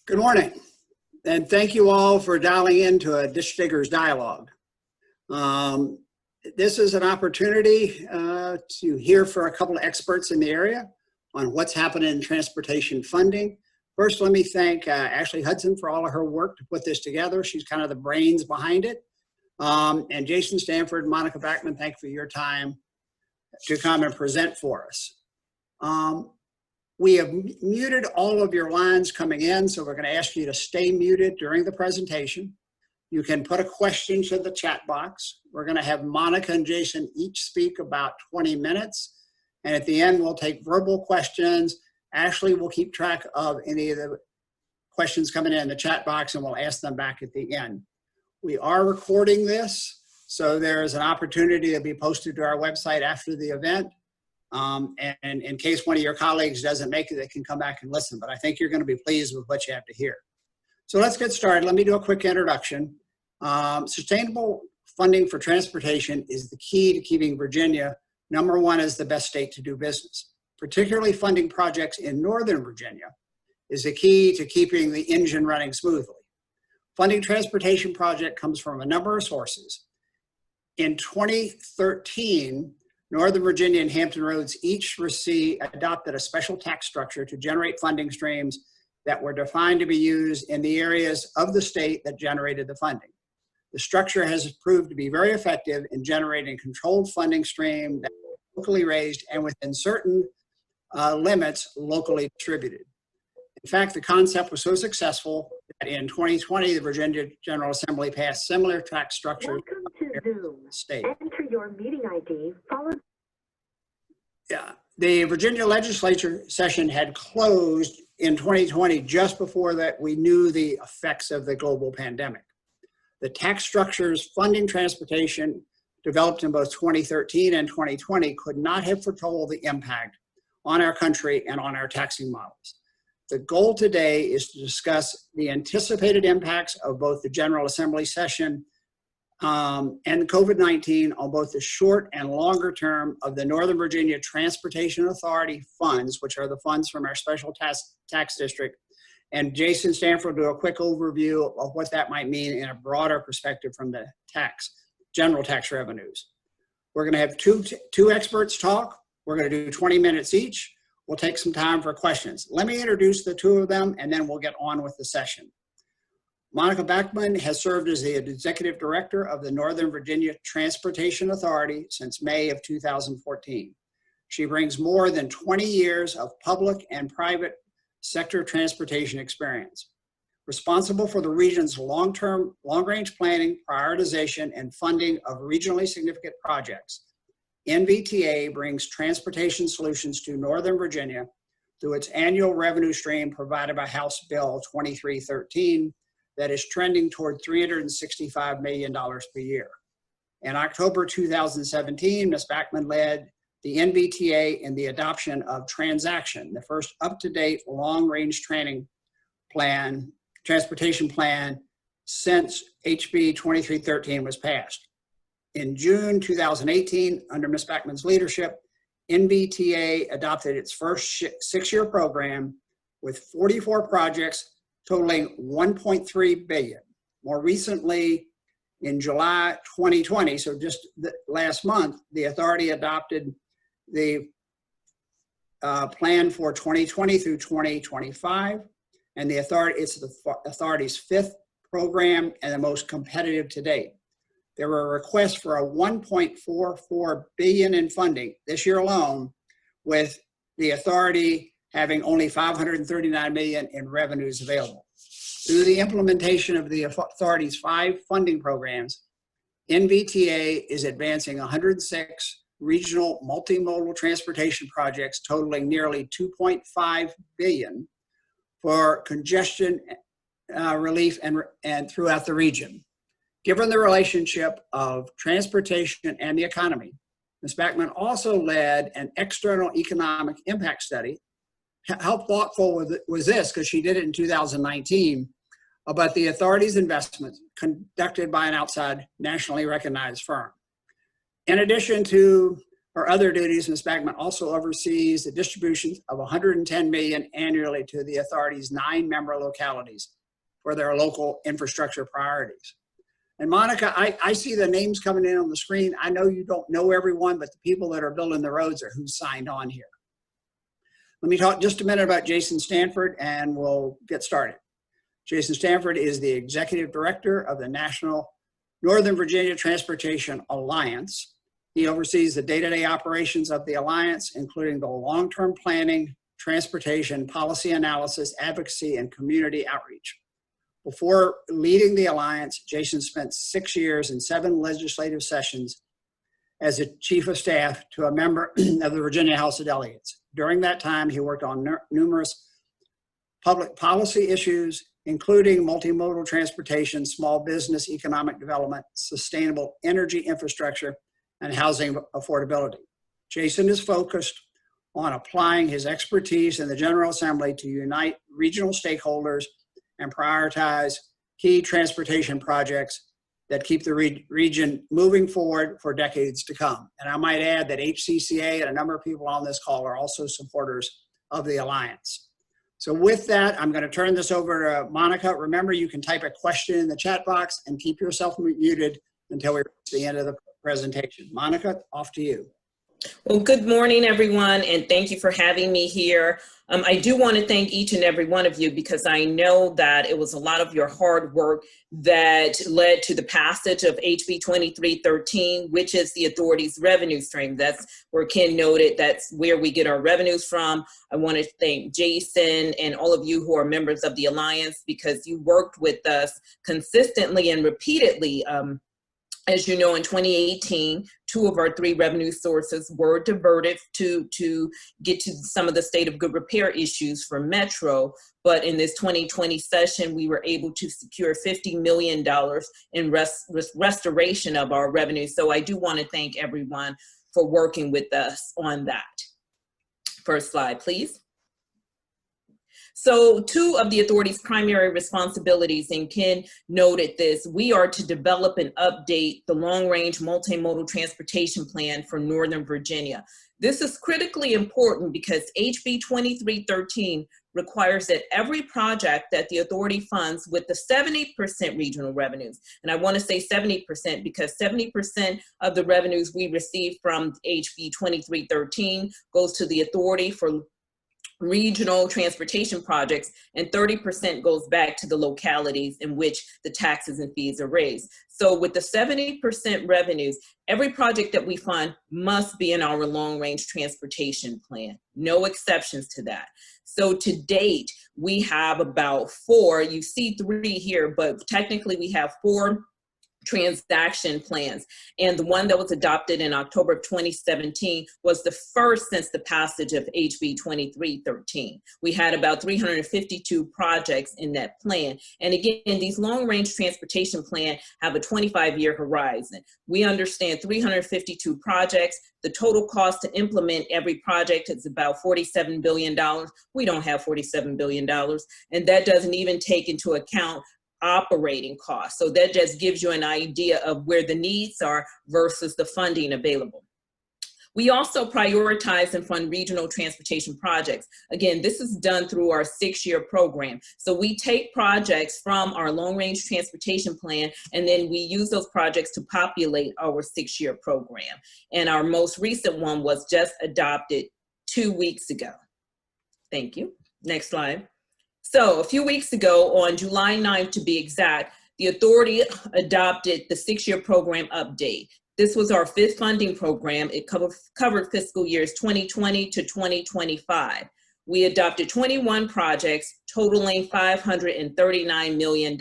Good morning, and thank you all for dialing into a Ditch Diggers Dialogue. This is an opportunity to hear from a couple of experts in the area on what's happening in transportation funding. First, let me thank Ashley Hudson for all of her work to put this together. She's kind of the brains behind it. And Jason Stanford, Monica Backman, thank you for your time to come and present for us. We have muted all of your lines coming in, so we're going to ask you to stay muted during the presentation. You can put a question to the chat box. We're going to have Monica and Jason each speak about 20 minutes. And at the end, we'll take verbal questions. Ashley will keep track of any of the questions coming in the chat box, and we'll ask them back at the end. We are recording this, so there's an opportunity to be posted to our website after the event. And in case one of your colleagues doesn't make it, they can come back and listen. But I think you're going to be pleased with what you have to hear. So let's get started. Let me do a quick introduction. Sustainable funding for transportation is the key to keeping Virginia #1 as the best state to do business. Particularly funding projects in Northern Virginia is the key to keeping the engine running smoothly. Funding transportation project comes from a number of sources. In 2013, Northern Virginia and Hampton Roads each adopted a special tax structure to generate funding streams that were defined to be used in the areas of the state that generated the funding. The structure has proved to be very effective in generating controlled funding stream that is locally raised and within certain limits locally distributed. In fact, the concept was so successful that in 2020, the Virginia General Assembly passed similar tax structures. Welcome to Zoom. State. Enter your meeting ID followed. Yeah, the Virginia legislature session had closed in 2020 just before that we knew the effects of the global pandemic. The tax structures funding transportation developed in both 2013 and 2020 could not have foretold the impact on our country and on our taxing models. The goal today is to discuss the anticipated impacts of both the General Assembly session and COVID-19 on both the short and longer term of the Northern Virginia Transportation Authority funds, which are the funds from our special tax district. And Jason Stanford will do a quick overview of what that might mean in a broader perspective from the general tax revenues. We're going to have two experts talk. We're going to do 20 minutes each. We'll take some time for questions. Let me introduce the two of them, and then we'll get on with the session. Monica Backman has served as the Executive Director of the Northern Virginia Transportation Authority since May of 2014. She brings more than 20 years of public and private sector transportation experience. Responsible for the region's long-range planning, prioritization, and funding of regionally significant projects, NVTA brings transportation solutions to Northern Virginia through its annual revenue stream provided by House Bill 2313 that is trending toward $365 million per year. In October 2017, Ms. Backman led the NVTA in the adoption of Transaction, the first up-to-date long-range transportation plan since HB 2313 was passed. In June 2018, under Ms. Backman's leadership, NVTA adopted its first six-year program with 44 projects totaling $1.3 billion. More recently, in July 2020, so just last month, the authority adopted the plan for 2020 through 2025, and it's the authority's fifth program and the most competitive to date. There were requests for a $1.44 billion in funding this year alone, with the authority having only $539 million in revenues available. Through the implementation of the authority's 5 funding programs, NVTA is advancing 106 regional multimodal transportation projects totaling nearly $2.5 billion for congestion relief and throughout the region. Given the relationship of transportation and the economy, Ms. Backman also led an external economic impact study. How thoughtful was this? Because she did it in 2019, about the authority's investments conducted by an outside nationally recognized firm. In addition to her other duties, Ms. Backman also oversees the distribution of $110 million annually to the authority's 9 member localities for their local infrastructure priorities. And Monica, I see the names coming in on the screen. I know you don't know everyone, but the people that are building the roads are who signed on here. Let me talk just a minute about Jason Stanford and we'll get started. Jason Stanford is the Executive Director of the National Northern Virginia Transportation Alliance. He oversees the day-to-day operations of the Alliance, including the long-term planning, transportation, policy analysis, advocacy, and community outreach. Before leading the Alliance, Jason spent 6 years and 7 legislative sessions as a chief of staff to a member of the Virginia House of Delegates. During that time, he worked on numerous public policy issues, including multimodal transportation, small business economic development, sustainable energy infrastructure, and housing affordability. Jason is focused on applying his expertise in the General Assembly to unite regional stakeholders and prioritize key transportation projects that keep the region moving forward for decades to come. And I might add that HCCA and a number of people on this call are also supporters of the Alliance. So with that, I'm going to turn this over to Monica. Remember, you can type a question in the chat box and keep yourself muted until we reach the end of the presentation. Monica, off to you. Well, good morning, everyone, and thank you for having me here. I do want to thank each and every one of you because I know that it was a lot of your hard work that led to the passage of HB 2313, which is the authority's revenue stream. That's where Ken noted that's where we get our revenues from. I want to thank Jason and all of you who are members of the Alliance because you worked with us consistently and repeatedly. As you know, in 2018, 2 of our 3 revenue sources were diverted to get to some of the state of good repair issues for Metro. But in this 2020 session, we were able to secure $50 million in restoration of our revenue. So I do want to thank everyone for working with us on that. First slide, please. So 2 of the authority's primary responsibilities, and Ken noted this, we are to develop and update the long-range multimodal transportation plan for Northern Virginia. This is critically important because HB 2313 requires that every project that the authority funds with the 70% regional revenues, and I want to say 70% because 70% of the revenues we receive from HB 2313 goes to the authority for regional transportation projects, and 30% goes back to the localities in which the taxes and fees are raised. So with the 70% revenues, every project that we fund must be in our long-range transportation plan. No exceptions to that. So to date, we have about 4, you see 3 here, but technically we have 4 transaction plans. And the one that was adopted in October of 2017 was the first since the passage of HB 2313. We had about 352 projects in that plan. And again, these long-range transportation plans have a 25-year horizon. We understand 352 projects. The total cost to implement every project is about $47 billion. We don't have $47 billion. And that doesn't even take into account operating costs. So that just gives you an idea of where the needs are versus the funding available. We also prioritize and fund regional transportation projects. Again, this is done through our 6-year program. So we take projects from our long-range transportation plan, and then we use those projects to populate our 6-year program. And our most recent one was just adopted 2 weeks ago. Thank you. Next slide. So a few weeks ago, on July 9th to be exact, the authority adopted the 6-year program update. This was our 5th funding program. It covered fiscal years 2020 to 2025. We adopted 21 projects totaling $539 million.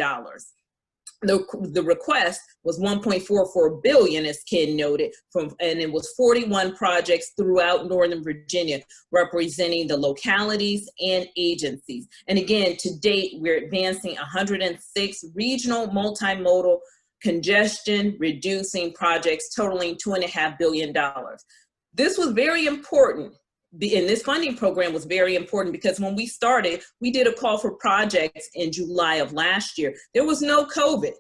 The request was $1.44 billion, as Ken noted, and it was 41 projects throughout Northern Virginia, representing the localities and agencies. And again, to date, we're advancing 106 regional multimodal congestion reducing projects totaling $2.5 billion. This was very important. And this funding program was very important because when we started, we did a call for projects in July of last year. There was no COVID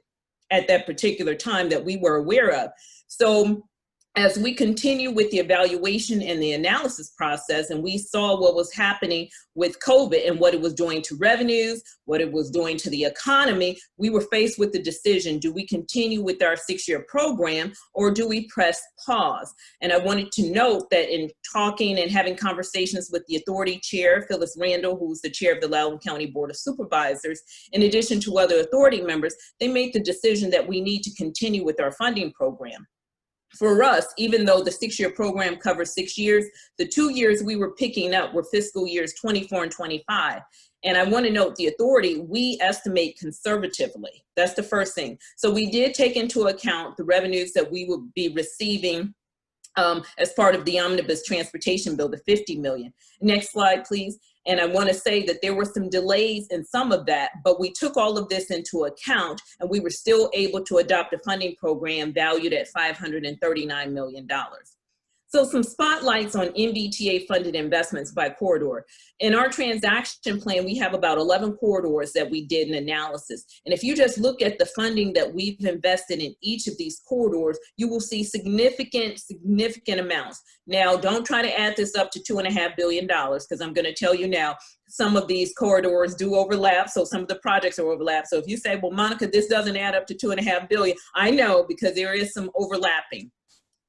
at that particular time that we were aware of. So as we continue with the evaluation and the analysis process, and we saw what was happening with COVID and what it was doing to revenues, what it was doing to the economy, we were faced with the decision, do we continue with our 6-year program or do we press pause? And I wanted to note that in talking and having conversations with the authority chair, Phyllis Randall, who's the chair of the Loudoun County Board of Supervisors, in addition to other authority members, they made the decision that we need to continue with our funding program. For us, even though the 6-year program covers 6 years, the 2 years we were picking up were fiscal years 24 and 25. And I want to note the authority, we estimate conservatively. That's the first thing. So we did take into account the revenues that we would be receiving as part of the omnibus transportation bill, the $50 million. Next slide, please. And I want to say that there were some delays in some of that, but we took all of this into account and we were still able to adopt a funding program valued at $539 million. So some spotlights on NVTA funded investments by corridor. In our transaction plan, we have about 11 corridors that we did an analysis. And if you just look at the funding that we've invested in each of these corridors, you will see significant amounts. Now, don't try to add this up to $2.5 billion, because I'm going to tell you now, some of these corridors do overlap. So some of the projects are overlap. So if you say, well, Monica, this doesn't add up to $2.5 billion, I know, because there is some overlapping,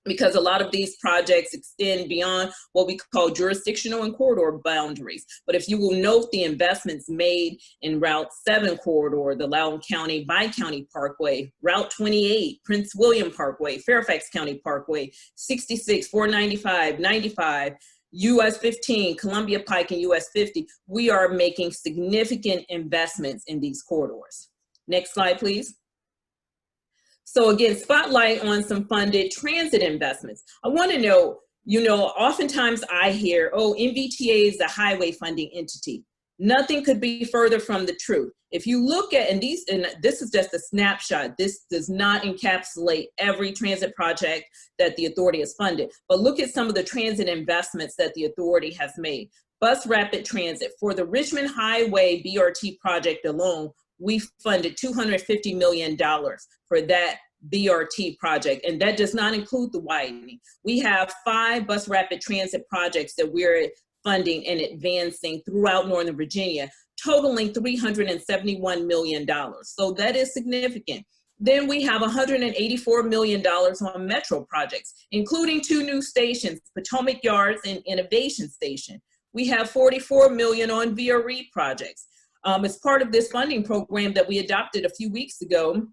because a lot of these projects extend beyond what we call jurisdictional and corridor boundaries. But if you will note the investments made in Route 7 corridor, the Loudoun County Bi-County Parkway, Route 28, Prince William Parkway, Fairfax County Parkway, 66, 495, 95, US 15, Columbia Pike, and US 50, we are making significant investments in these corridors. Next slide, please. So again, spotlight on some funded transit investments. I want to know, oftentimes I hear, oh, NVTA is a highway funding entity. Nothing could be further from the truth. If you look at, and this is just a snapshot, this does not encapsulate every transit project that the authority has funded, but look at some of the transit investments that the authority has made. Bus rapid transit, for the Richmond Highway BRT project alone, we funded $250 million for that BRT project, and that does not include the widening. We have 5 bus rapid transit projects that we're funding and advancing throughout Northern Virginia, totaling $371 million. So that is significant. Then we have $184 million on metro projects, including 2 new stations, Potomac Yards and Innovation Station. We have $44 million on VRE projects. As part of this funding program that we adopted a few weeks ago,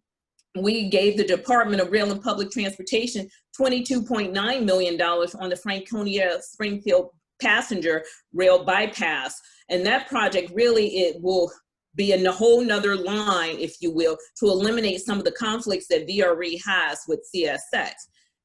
we gave the Department of Rail and Public Transportation $22.9 million on the Franconia-Springfield passenger rail bypass. And that project really, it will be in a whole nother line, if you will, to eliminate some of the conflicts that VRE has with CSX.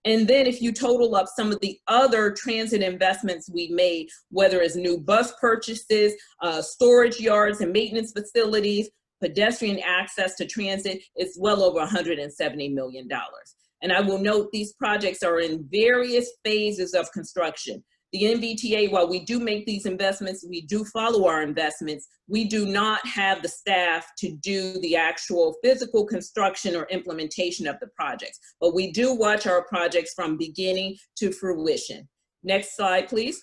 And then if you total up some of the other transit investments we made, whether it's new bus purchases, storage yards and maintenance facilities, pedestrian access to transit, it's well over $170 million. And I will note these projects are in various phases of construction. The NVTA, while we do make these investments, we do follow our investments, we do not have the staff to do the actual physical construction or implementation of the projects, but we do watch our projects from beginning to fruition. Next slide, please.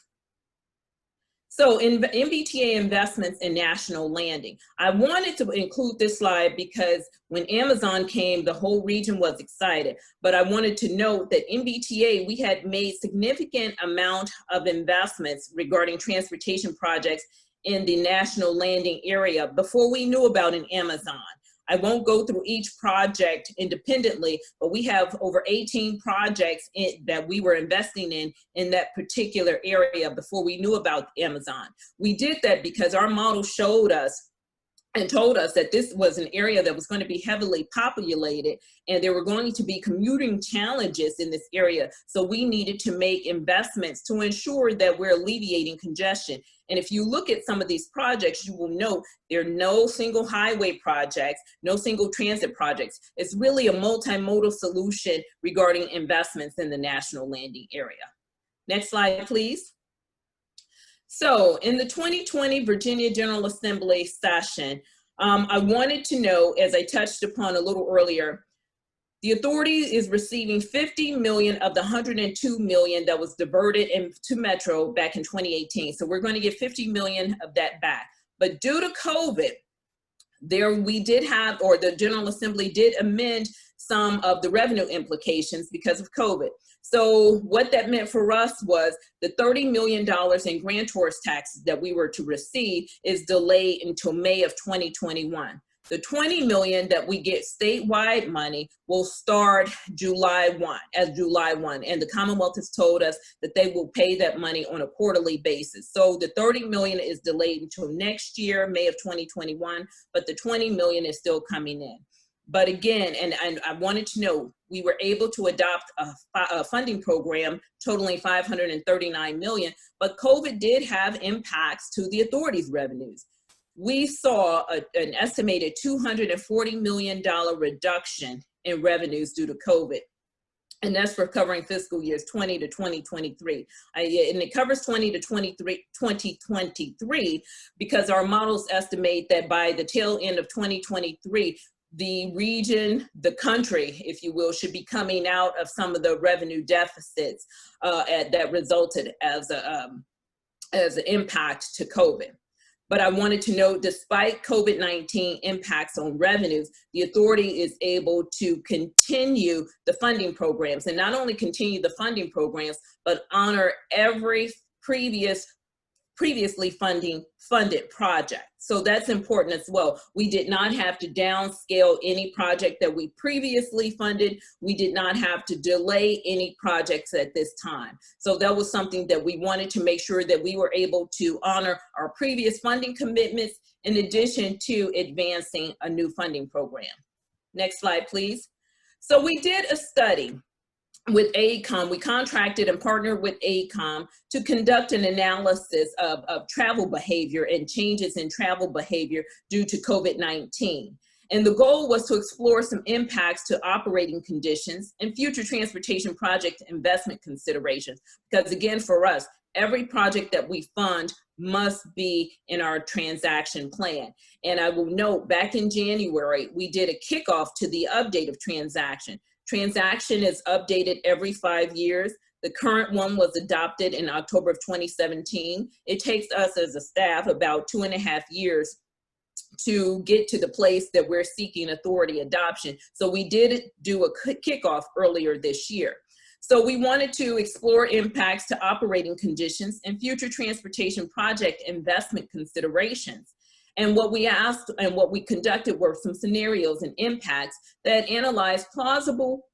So in NVTA investments in national landing, I wanted to include this slide because when Amazon came, the whole region was excited. But I wanted to note that NVTA, we had made significant amount of investments regarding transportation projects in the national landing area before we knew about an Amazon. I won't go through each project independently, but we have over 18 projects that we were investing in that particular area before we knew about Amazon. We did that because our model showed us and told us that this was an area that was going to be heavily populated and there were going to be commuting challenges in this area. So we needed to make investments to ensure that we're alleviating congestion. And if you look at some of these projects, you will note there are no single highway projects, no single transit projects. It's really a multimodal solution regarding investments in the national landing area. Next slide, please. So in the 2020 Virginia General Assembly session, I wanted to know, as I touched upon a little earlier, The authority is receiving 50 million of the 102 million that was diverted into Metro back in 2018. So we're going to get 50 million of that back. But due to COVID, we did have, or the General Assembly did amend some of the revenue implications because of COVID. So what that meant for us was the $30 million in grantor's taxes that we were to receive is delayed until May of 2021. The 20 million that we get statewide money will start July 1, and the Commonwealth has told us that they will pay that money on a quarterly basis. So the 30 million is delayed until next year, May of 2021, but the 20 million is still coming in. But again, and I wanted to know, we were able to adopt a funding program totaling 539 million, but COVID did have impacts to the authority's revenues. We saw an estimated $240 million reduction in revenues due to COVID. And that's for covering fiscal years 20 to 2023. And it covers 20 to 2023 because our models estimate that by the tail end of 2023, the region, the country, if you will, should be coming out of some of the revenue deficits that resulted as an impact to COVID. But I wanted to note, despite COVID-19 impacts on revenues, the authority is able to continue the funding programs, and not only continue the funding programs, but honor every previously funded project. So that's important as well. We did not have to downscale any project that we previously funded. We did not have to delay any projects at this time. So that was something that we wanted to make sure that we were able to honor our previous funding commitments in addition to advancing a new funding program. Next slide, please. So we did a study with AECOM. We contracted and partnered with AECOM to conduct an analysis of travel behavior and changes in travel behavior due to COVID-19. And the goal was to explore some impacts to operating conditions and future transportation project investment considerations. Because again, for us, every project that we fund must be in our transaction plan. And I will note, back in January, we did a kickoff to the update of transaction. Transaction is updated every 5 years. The current one was adopted in October of 2017. It takes us as a staff about 2.5 years to get to the place that we're seeking authority adoption. So we did do a kickoff earlier this year. So we wanted to explore impacts to operating conditions and future transportation project investment considerations. And what we asked and what we conducted were some scenarios and impacts that analyzed plausible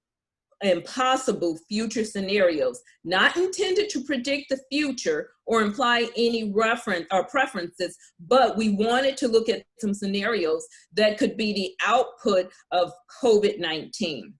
and possible future scenarios, not intended to predict the future or imply any reference or preferences, but we wanted to look at some scenarios that could be the output of COVID-19.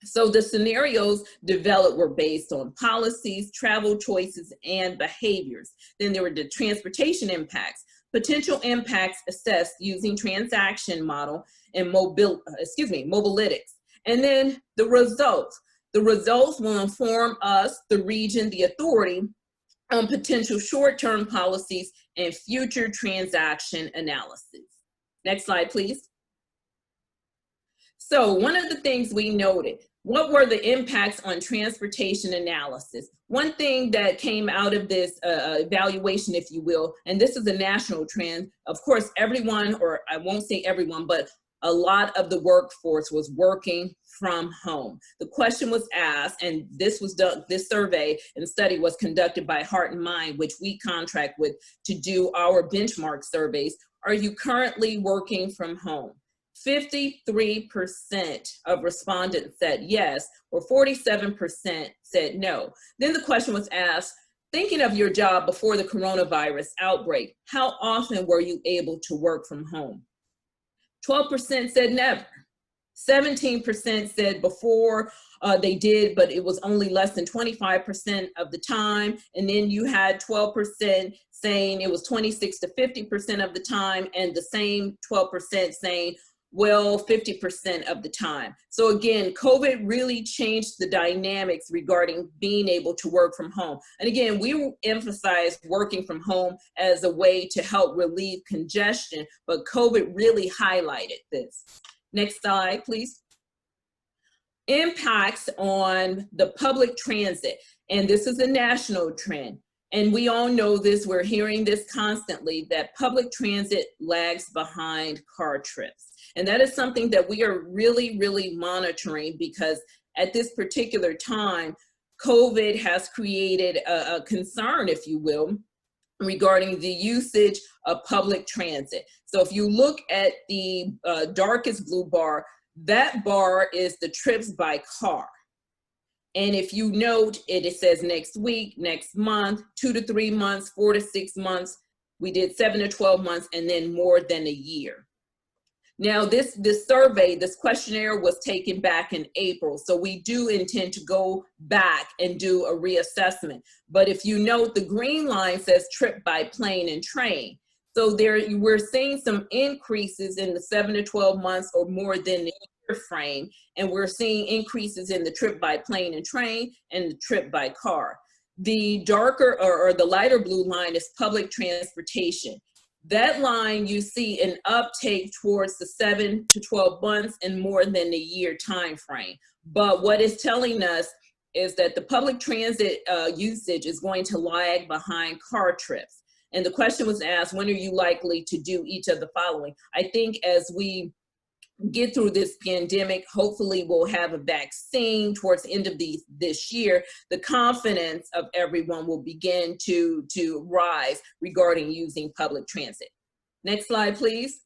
So the scenarios developed were based on policies, travel choices, and behaviors. Then there were the transportation impacts. Potential impacts assessed using transaction model and mobilytics. And then the results. The results will inform us, the region, the authority, on potential short-term policies and future transaction analysis. Next slide, please. So one of the things we noted, what were the impacts on transportation analysis? One thing that came out of this evaluation, if you will, and this is a national trend, of course, everyone, or I won't say everyone, but a lot of the workforce was working from home. The question was asked, and this was done, this survey and study was conducted by Heart and Mind, which we contract with to do our benchmark surveys. Are you currently working from home? 53% of respondents said yes, or 47% said no. Then the question was asked, thinking of your job before the coronavirus outbreak, how often were you able to work from home? 12% said never. 17% said before they did, but it was only less than 25% of the time. And then you had 12% saying it was 26 to 50% of the time, and the same 12% saying, well, 50% of the time. So again, COVID really changed the dynamics regarding being able to work from home. And again, we emphasize working from home as a way to help relieve congestion, but COVID really highlighted this. Next slide, please. impacts on the public transit. And this is a national trend. And we all know this, we're hearing this constantly, that public transit lags behind car trips. And that is something that we are really, really monitoring, because at this particular time, COVID has created a concern, if you will, regarding the usage of public transit. So if you look at the darkest blue bar, that bar is the trips by car. And if you note, it says next week, next month, 2 to 3 months, 4 to 6 months. We did 7 to 12 months, and then more than a year. Now, this survey, this questionnaire was taken back in April. So we do intend to go back and do a reassessment. But if you note, the green line says trip by plane and train. So there, we're seeing some increases in the 7 to 12 months or more than the year frame. And we're seeing increases in the trip by plane and train and the trip by car. The darker or the lighter blue line is public transportation. That line, you see an uptake towards the 7 to 12 months and more than a year time frame. But what it's telling us is that the public transit usage is going to lag behind car trips. And the question was asked, when are you likely to do each of the following? I think as we get through this pandemic, hopefully we'll have a vaccine towards the end of this year, the confidence of everyone will begin to rise regarding using public transit. Next slide, please.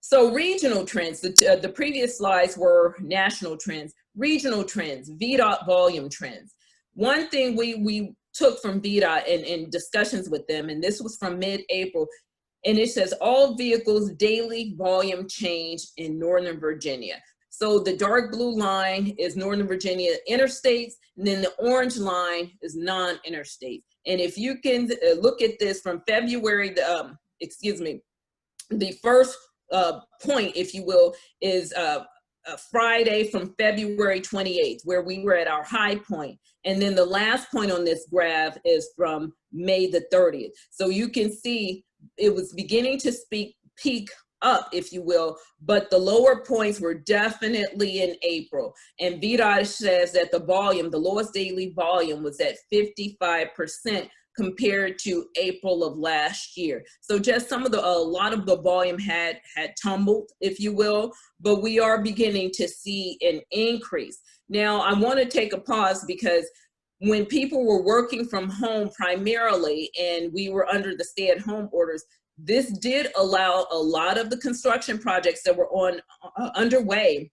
So regional trends, the previous slides were national trends. Regional trends, VDOT volume trends. One thing we took from VDOT in discussions with them, and this was from mid-April, and it says all vehicles daily volume change in Northern Virginia. So the dark blue line is Northern Virginia interstates, and then the orange line is non-interstate. And if you can look at this from February, the first point, if you will, is Friday from February 28th, where we were at our high point. And then the last point on this graph is from May the 30th. So you can see it was beginning to peak up, if you will, but the lower points were definitely in April. And VDOT says that the volume, the lowest daily volume, was at 55% compared to April of last year. So just a lot of the volume had tumbled, if you will, but we are beginning to see an increase. Now, I want to take a pause, because when people were working from home primarily and we were under the stay-at-home orders, this did allow a lot of the construction projects that were underway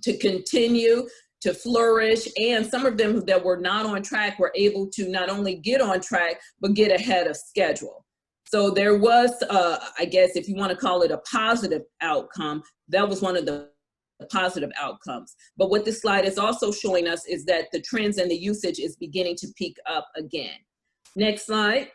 to continue to flourish, and some of them that were not on track were able to not only get on track, but get ahead of schedule. So there was, I guess, if you want to call it a positive outcome, that was one of the positive outcomes. But what this slide is also showing us is that the trends and the usage is beginning to peak up again. Next slide.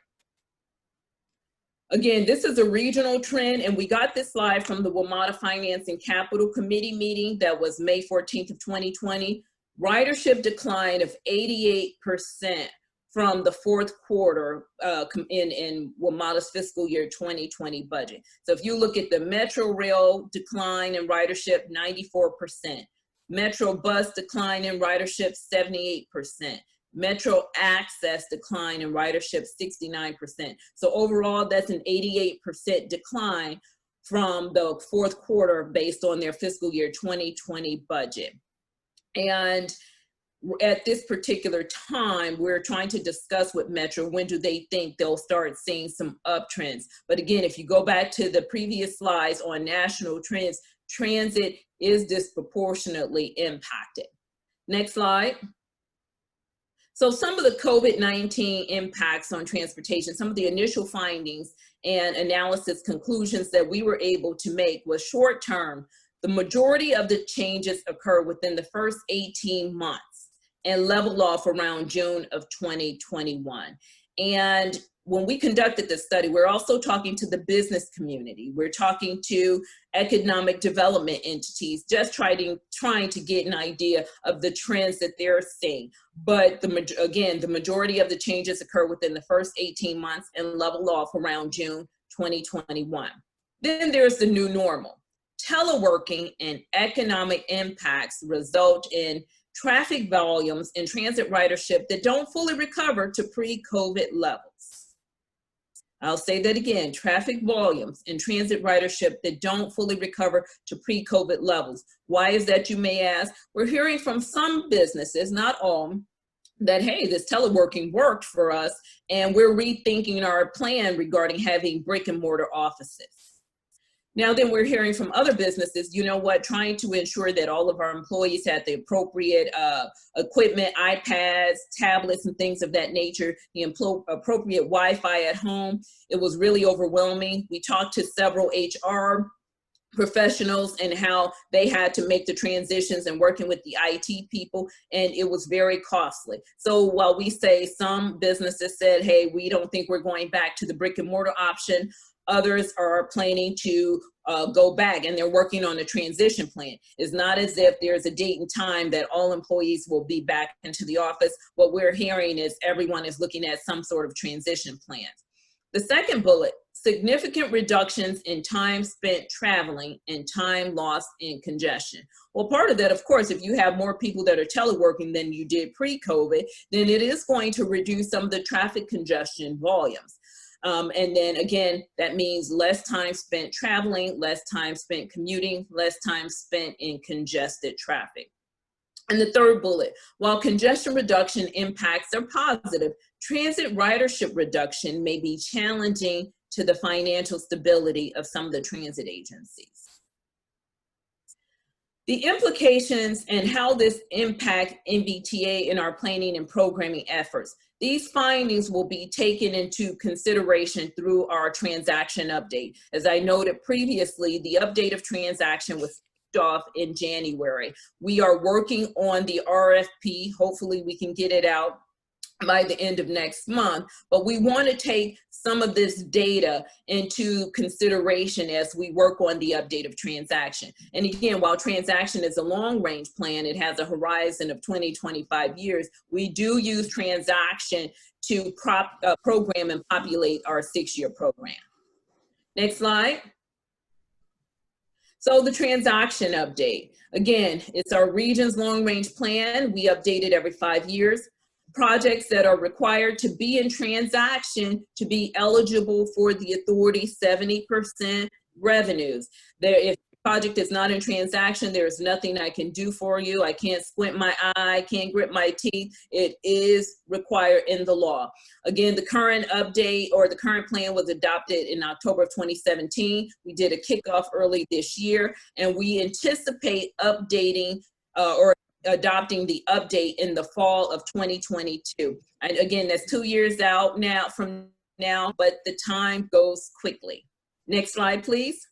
Again, this is a regional trend, and we got this slide from the WMATA Finance and Capital Committee meeting that was May 14th of 2020. Ridership decline of 88% from the fourth quarter in WMATA's fiscal year 2020 budget. So if you look at the Metro Rail decline in ridership, 94%. Metro Bus decline in ridership, 78%. Metro Access decline in ridership, 69%. So overall, that's an 88% decline from the fourth quarter based on their fiscal year 2020 budget. And at this particular time, we're trying to discuss with Metro, when do they think they'll start seeing some uptrends? But again, if you go back to the previous slides on national trends, transit is disproportionately impacted. Next slide. So some of the COVID-19 impacts on transportation, some of the initial findings and analysis conclusions that we were able to make was short term. The majority of the changes occur within the first 18 months and level off around June of 2021. And when we conducted this study, we're also talking to the business community. We're talking to economic development entities, just trying to get an idea of the trends that they're seeing. But again, the majority of the changes occur within the first 18 months and level off around June 2021. Then there's the new normal. teleworking and economic impacts result in traffic volumes and transit ridership that don't fully recover to pre-COVID levels. I'll say that again, traffic volumes and transit ridership that don't fully recover to pre-COVID levels. Why is that, you may ask? We're hearing from some businesses, not all, that, hey, this teleworking worked for us, and we're rethinking our plan regarding having brick and mortar offices. Now then, we're hearing from other businesses, you know what, trying to ensure that all of our employees had the appropriate equipment, iPads, tablets, and things of that nature, the appropriate Wi-Fi at home. It was really overwhelming. We talked to several HR professionals and how they had to make the transitions and working with the IT people, and it was very costly. So while we say some businesses said, hey, we don't think we're going back to the brick and mortar option, others are planning to go back, and they're working on a transition plan. It's not as if there's a date and time that all employees will be back into the office. What we're hearing is everyone is looking at some sort of transition plan. The second bullet, significant reductions in time spent traveling and time lost in congestion. Well, part of that, of course, if you have more people that are teleworking than you did pre-COVID, then it is going to reduce some of the traffic congestion volumes. And then again, that means less time spent traveling, less time spent commuting, less time spent in congested traffic. And the third bullet, while congestion reduction impacts are positive, transit ridership reduction may be challenging to the financial stability of some of the transit agencies. The implications and how this impacts NVTA in our planning and programming efforts. These findings will be taken into consideration through our transaction update. As I noted previously, the update of transaction was kicked off in January. We are working on the RFP. Hopefully we can get it out by the end of next month, but we want to take some of this data into consideration as we work on the update of transaction. And again, while transaction is a long-range plan, it has a horizon of 20-25 years, we do use transaction to program and populate our 6-year program. Next slide. So the transaction update. Again, it's our region's long-range plan. We update it every 5 years. Projects that are required to be in transaction to be eligible for the authority 70% revenues. If the project is not in transaction, there's nothing I can do for you. I can't squint my eye, can't grit my teeth. It is required in the law. Again, the current update or the current plan was adopted in October of 2017. We did a kickoff early this year, and we anticipate updating or adopting the update in the fall of 2022. And again, that's 2 years out now from now, but the time goes quickly. Next slide, please.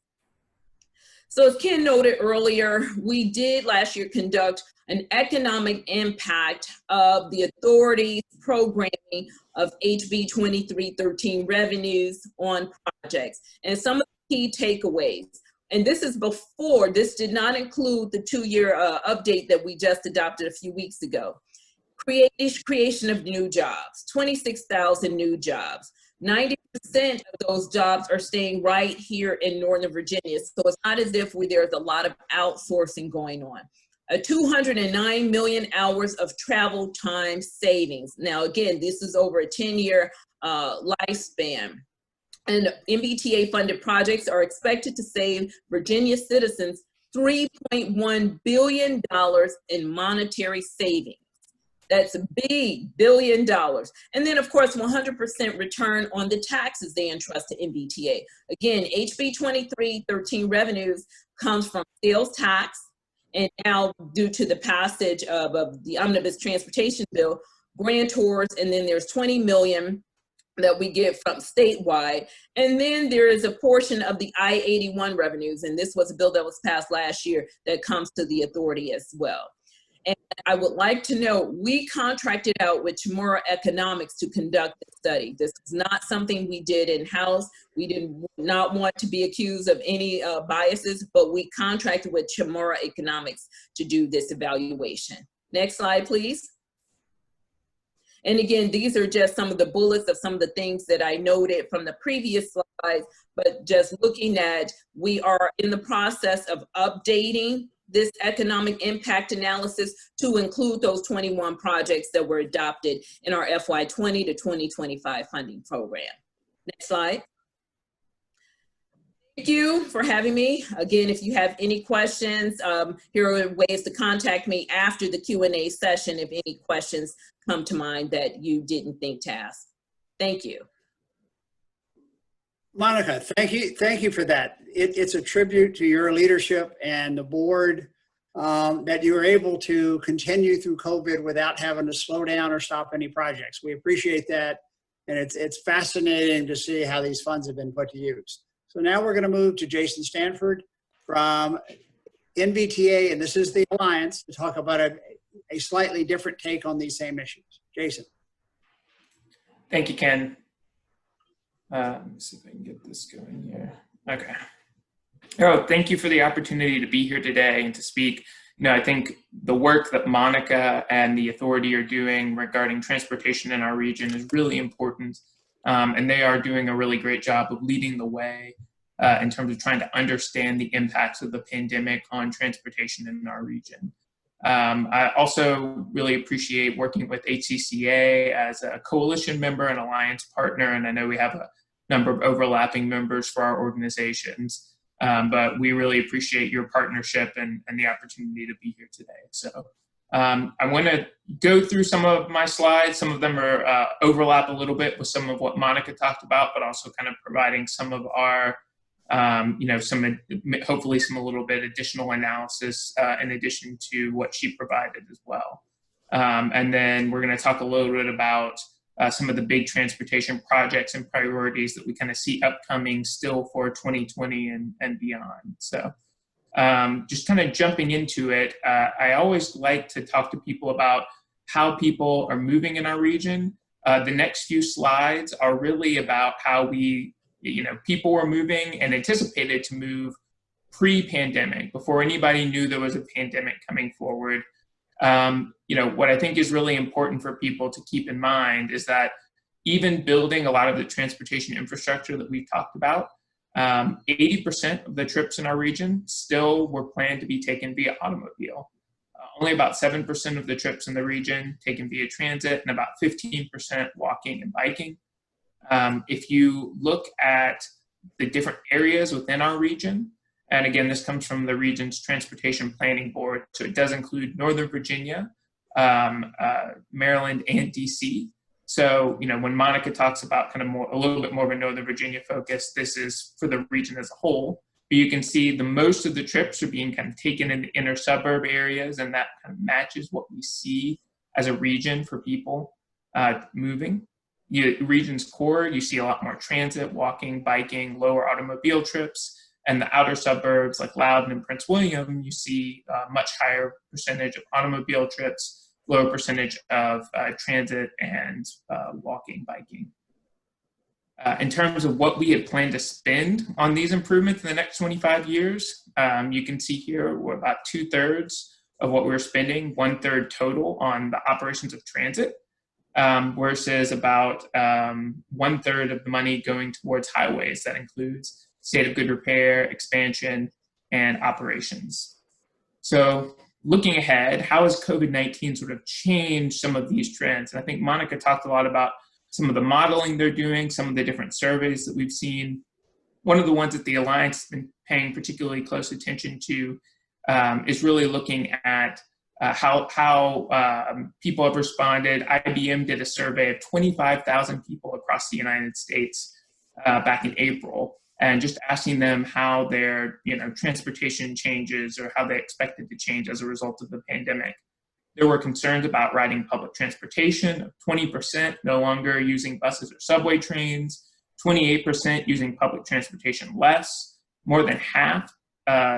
So as Ken noted earlier, we did last year conduct an economic impact of the authority's programming of HB 2313 revenues on projects and some of the key takeaways. And this is before, this did not include the 2-year update that we just adopted a few weeks ago. Creation of new jobs, 26,000 new jobs. 90% of those jobs are staying right here in Northern Virginia. So it's not as if there's a lot of outsourcing going on. 209 million hours of travel time savings. Now, again, this is over a 10-year lifespan. And NVTA-funded projects are expected to save Virginia citizens $3.1 billion in monetary savings. That's a big $1 billion. And then, of course, 100% return on the taxes they entrust to NVTA. Again, HB 2313 revenues comes from sales tax, and now due to the passage of the Omnibus Transportation Bill, grantors, and then there's 20 million that we get from statewide. And then there is a portion of the I-81 revenues, and this was a bill that was passed last year that comes to the authority as well. And I would like to know, we contracted out with Chamorro Economics to conduct the study. This is not something we did in-house. We did not want to be accused of any biases, but we contracted with Chamorro Economics to do this evaluation. Next slide, please. And again, these are just some of the bullets of some of the things that I noted from the previous slide slides, but just looking at, we are in the process of updating this economic impact analysis to include those 21 projects that were adopted in our FY20 to 2025 funding program. Next slide. Thank you for having me. Again, if you have any questions, here are ways to contact me after the Q&A session if any questions come to mind that you didn't think to ask. Thank you. Monica, thank you for that. It's a tribute to your leadership and the board that you were able to continue through COVID without having to slow down or stop any projects. We appreciate that, and it's fascinating to see how these funds have been put to use. So now we're going to move to Jason Stanford from NVTA, and this is the Alliance, to talk about a slightly different take on these same issues. Jason. Thank you, Ken. Let me see if I can get this going here. Okay. Oh, thank you for the opportunity to be here today and to speak. You know, I think the work that Monica and the authority are doing regarding transportation in our region is really important. And they are doing a really great job of leading the way in terms of trying to understand the impacts of the pandemic on transportation in our region. I also really appreciate working with HCCA as a coalition member and alliance partner, and I know we have a number of overlapping members for our organizations, but we really appreciate your partnership and the opportunity to be here today. So I want to go through some of my slides. Some of them are overlap a little bit with some of what Monica talked about, but also kind of providing some of our hopefully some a little bit additional analysis in addition to what she provided as well. And then we're going to talk a little bit about some of the big transportation projects and priorities that we kind of see upcoming still for 2020 and beyond. So just kind of jumping into it, I always like to talk to people about how people are moving in our region. The next few slides are really about how people were moving and anticipated to move pre-pandemic, before anybody knew there was a pandemic coming forward. What I think is really important for people to keep in mind is that even building a lot of the transportation infrastructure that we've talked about, 80% of the trips in our region still were planned to be taken via automobile. Only about 7% of the trips in the region taken via transit, and about 15% walking and biking. If you look at the different areas within our region, and again, this comes from the region's Transportation Planning Board, so it does include Northern Virginia, Maryland, and DC. So, when Monica talks about kind of a little bit more of a Northern Virginia focus, this is for the region as a whole. But you can see the most of the trips are being kind of taken in the inner suburb areas, and that kind of matches what we see as a region for people moving. Region's core, you see a lot more transit, walking, biking, lower automobile trips. And the outer suburbs like Loudoun and Prince William, you see a much higher percentage of automobile trips, lower percentage of transit and walking, biking. In terms of what we had planned to spend on these improvements in the next 25 years, you can see here we're about 2/3 of what we're spending, 1/3 total on the operations of transit, versus about 1/3 of the money going towards highways. That includes state of good repair, expansion, and operations. So looking ahead, how has COVID-19 sort of changed some of these trends? And I think Monica talked a lot about some of the modeling they're doing, some of the different surveys that we've seen. One of the ones that the Alliance has been paying particularly close attention to is really looking at how people have responded. IBM did a survey of 25,000 people across the United States back in April, and just asking them how their transportation changes or how they expected to change as a result of the pandemic. There were concerns about riding public transportation, 20% no longer using buses or subway trains, 28% using public transportation less. More than half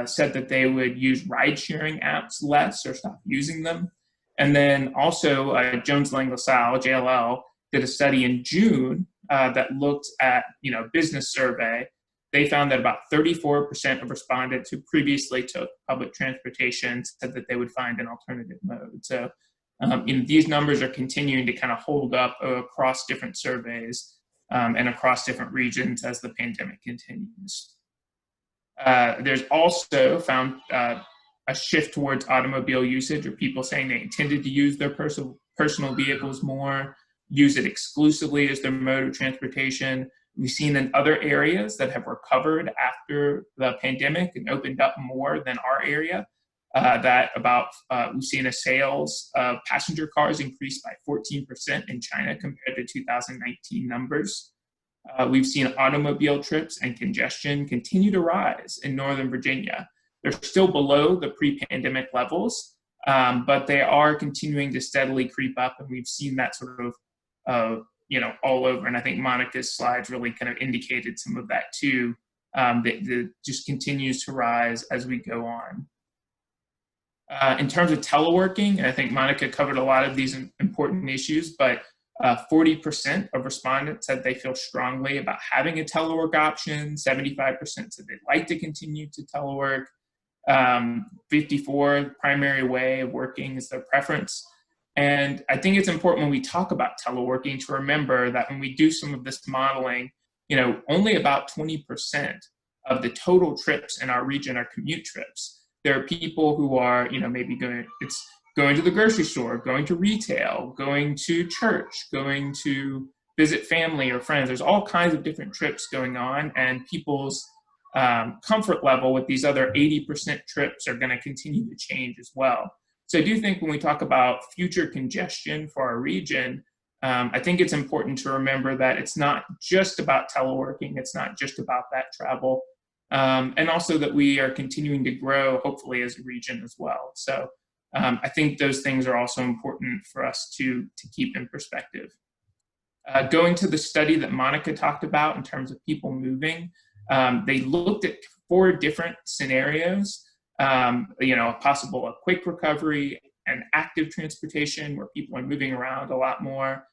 said that they would use ride-sharing apps less or stop using them. And then also Jones Lang LaSalle, JLL, did a study in June that looked at business survey. They found that about 34% of respondents who previously took public transportation said that they would find an alternative mode. So these numbers are continuing to kind of hold up across different surveys. and across different regions as the pandemic continues. There's also found a shift towards automobile usage, or people saying they intended to use their personal vehicles more, use it exclusively as their mode of transportation. We've seen in other areas that have recovered after the pandemic and opened up more than our area, we've seen a sales of passenger cars increase by 14% in China compared to 2019 numbers. We've seen automobile trips and congestion continue to rise in Northern Virginia. They're still below the pre-pandemic levels, but they are continuing to steadily creep up, and we've seen that sort of, all over. And I think Monica's slides really kind of indicated some of that too, that just continues to rise as we go on. In terms of teleworking, and I think Monica covered a lot of these important issues, but 40% of respondents said they feel strongly about having a telework option. 75% said they'd like to continue to telework. 54, primary way of working is their preference. And I think it's important when we talk about teleworking to remember that when we do some of this modeling, only about 20% of the total trips in our region are commute trips. There are people who are, maybe going to the grocery store, going to retail, going to church, going to visit family or friends. There's all kinds of different trips going on, and people's comfort level with these other 80% trips are going to continue to change as well. So I do think when we talk about future congestion for our region, I think it's important to remember that it's not just about teleworking, it's not just about that travel, and also that we are continuing to grow, hopefully, as a region as well. So I think those things are also important for us to keep in perspective. Going to the study that Monica talked about in terms of people moving, they looked at 4 different scenarios, a quick recovery, an active transportation where people are moving around a lot more,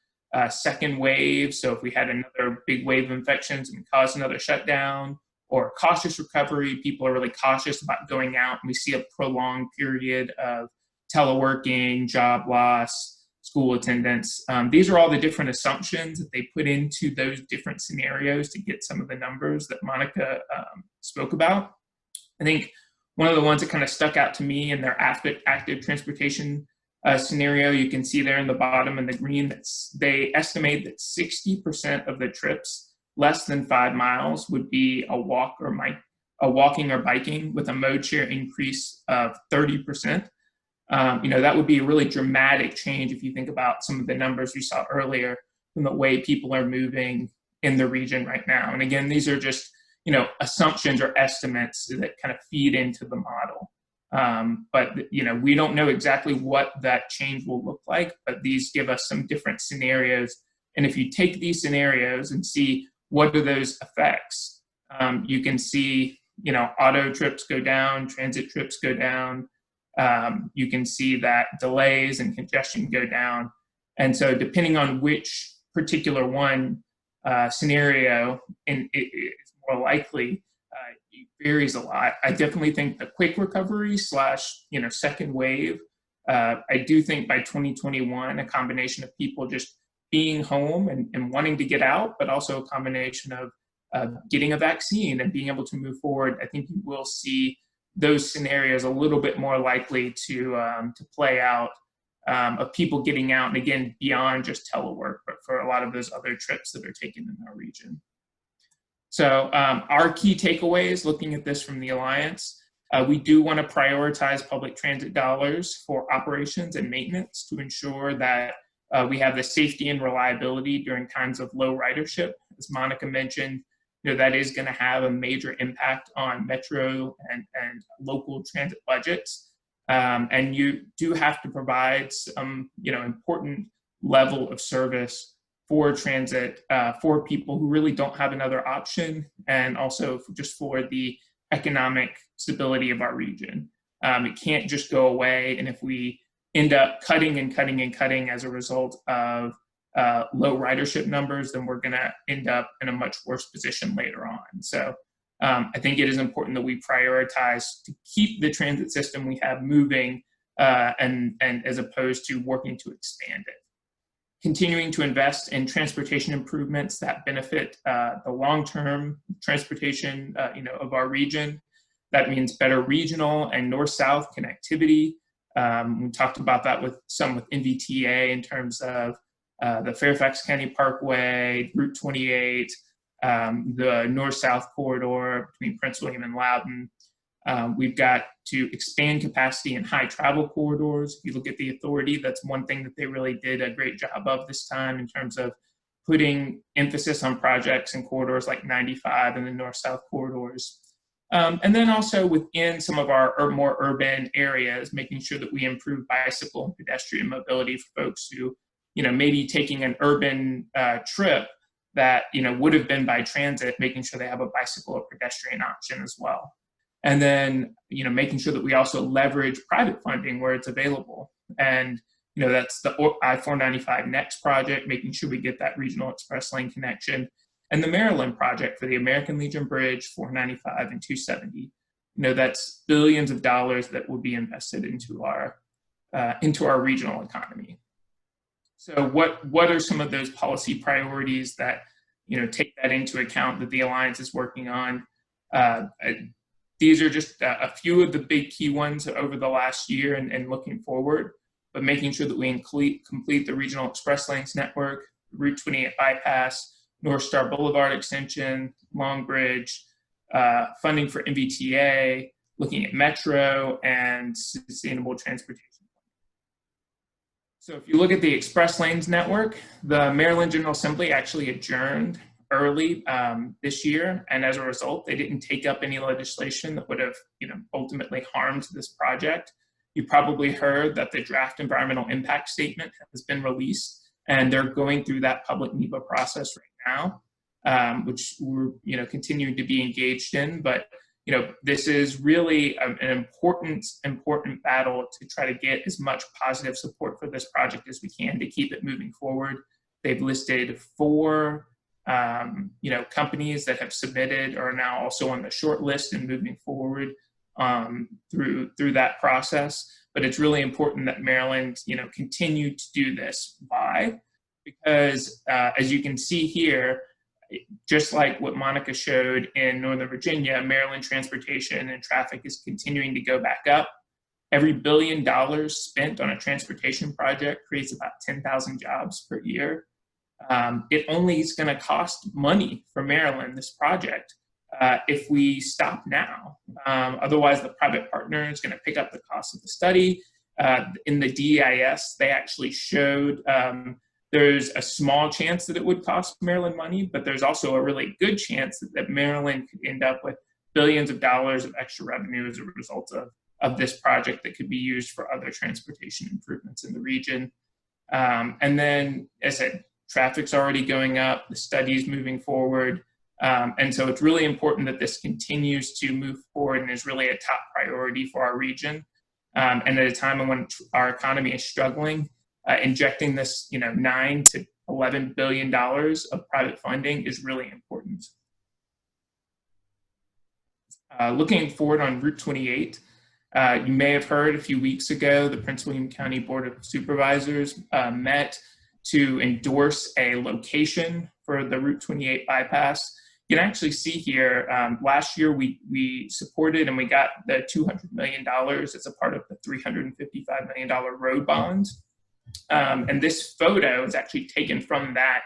second wave, so if we had another big wave of infections and cause another shutdown, or cautious recovery, people are really cautious about going out, and we see a prolonged period of teleworking, job loss, school attendance. These are all the different assumptions that they put into those different scenarios to get some of the numbers that Monica spoke about. I think one of the ones that kind of stuck out to me in their active transportation scenario, you can see there in the bottom in the green, that they estimate that 60% of the trips less than 5 miles would be a walking or biking with a mode share increase of 30%. That would be a really dramatic change if you think about some of the numbers we saw earlier from the way people are moving in the region right now. And again, these are just, assumptions or estimates that kind of feed into the model. But we don't know exactly what that change will look like, but these give us some different scenarios. And if you take these scenarios and see what are those effects, you can see, auto trips go down, transit trips go down. You can see that delays and congestion go down. And so depending on which particular one scenario is more likely, it varies a lot. I definitely think the quick recovery / second wave, I do think by 2021, a combination of people just being home and wanting to get out, but also a combination of getting a vaccine and being able to move forward, I think you will see those scenarios a little bit more likely to play out, of people getting out, and again, beyond just telework, but for a lot of those other trips that are taken in our region. So our key takeaways looking at this from the Alliance, we do want to prioritize public transit dollars for operations and maintenance to ensure that we have the safety and reliability during times of low ridership. As Monica mentioned, that is going to have a major impact on metro and local transit budgets. And you do have to provide some, important level of service for transit for people who really don't have another option, and also just for the economic stability of our region. It can't just go away, and if we end up cutting and cutting and cutting as a result of low ridership numbers, then we're going to end up in a much worse position later on. So I think it is important that we prioritize to keep the transit system we have moving, and as opposed to working to expand it. continuing to invest in transportation improvements that benefit the long-term transportation of our region. That means better regional and north-south connectivity. We talked about that with NVTA in terms of the Fairfax County Parkway, Route 28, the north-south corridor between Prince William and Loudoun. We've got to expand capacity in high travel corridors. If you look at the authority, that's one thing that they really did a great job of this time in terms of putting emphasis on projects in corridors like 95 and the north-south corridors. And then also within some of our more urban areas, making sure that we improve bicycle and pedestrian mobility for folks who, maybe taking an urban trip that, would have been by transit, making sure they have a bicycle or pedestrian option as well. And then, making sure that we also leverage private funding where it's available. And, that's the I-495 Next project, making sure we get that regional express lane connection. And the Maryland project for the American Legion Bridge, 495 and 270. That's billions of dollars that will be invested into our regional economy. So what are some of those policy priorities that, take that into account that the Alliance is working on? These are just a few of the big key ones over the last year and looking forward, but making sure that we complete the regional express lanes network, Route 28 bypass, North Star Boulevard extension, Long Bridge, funding for NVTA, looking at metro and sustainable transportation. So if you look at the express lanes network, the Maryland General Assembly actually adjourned early this year, and as a result, they didn't take up any legislation that would have, ultimately harmed this project. You probably heard that the draft environmental impact statement has been released, and they're going through that public NEPA process right now, which we're, continuing to be engaged in. But this is really an important battle to try to get as much positive support for this project as we can to keep it moving forward. They've listed 4 companies that have submitted or are now also on the short list and moving forward through that process. But it's really important that Maryland, continue to do this. Why? Because as you can see here, just like what Monica showed in Northern Virginia, Maryland transportation and traffic is continuing to go back up. Every $1 billion spent on a transportation project creates about 10,000 jobs per year. It only is going to cost money for Maryland, this project, if we stop now. Otherwise, the private partner is going to pick up the cost of the study. In the DEIS, they actually showed there's a small chance that it would cost Maryland money, but there's also a really good chance that Maryland could end up with billions of dollars of extra revenue as a result of this project that could be used for other transportation improvements in the region. And then, as I said, traffic's already going up, the study's moving forward. And so it's really important that this continues to move forward and is really a top priority for our region. And at a time when our economy is struggling, injecting this, $9 to $11 billion of private funding is really important. Looking forward on Route 28, you may have heard a few weeks ago, the Prince William County Board of Supervisors met to endorse a location for the Route 28 bypass. You can actually see here, last year we supported and we got the $200 million as a part of the $355 million road bond. And this photo is actually taken from that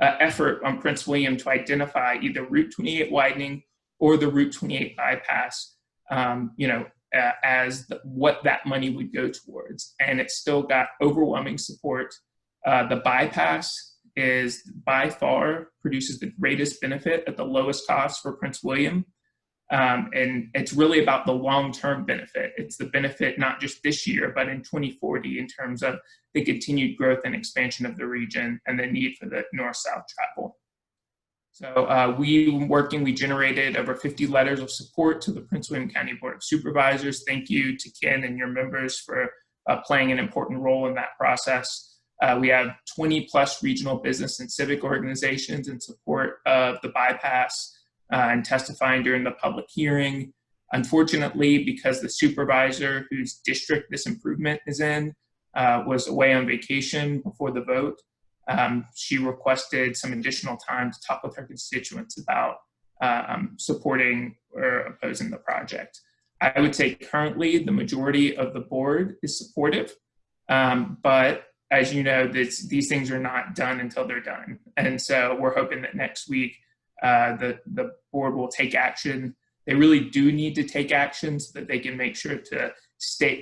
effort on Prince William to identify either Route 28 widening or the Route 28 bypass, as what that money would go towards. And it still got overwhelming support. The bypass is by far produces the greatest benefit at the lowest cost for Prince William. And it's really about the long-term benefit. It's the benefit not just this year, but in 2040 in terms of the continued growth and expansion of the region and the need for the north-south travel. So we generated over 50 letters of support to the Prince William County Board of Supervisors. Thank you to Ken and your members for playing an important role in that process. We have 20 plus regional business and civic organizations in support of the bypass and testifying during the public hearing. Unfortunately, because the supervisor whose district this improvement is in was away on vacation before the vote, she requested some additional time to talk with her constituents about supporting or opposing the project. I would say currently the majority of the board is supportive, but as you know, these things are not done until they're done. And so we're hoping that next week the board will take action. They really do need to take action so that they can make sure to